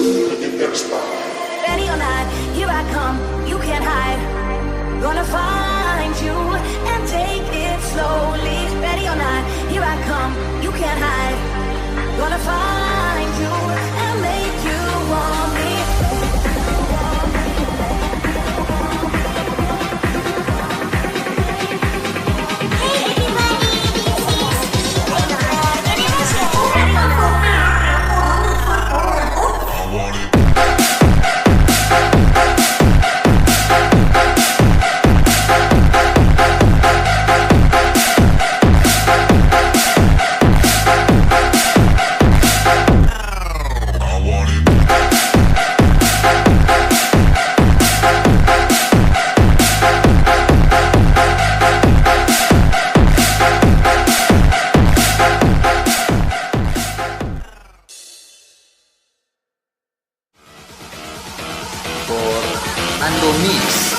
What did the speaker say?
Ready or not, here I come, you can't hide. Gonna find you and take it slowly. Ready or not, here I come, you can't hide. Gonna find you and make you want me. For Ando Mix.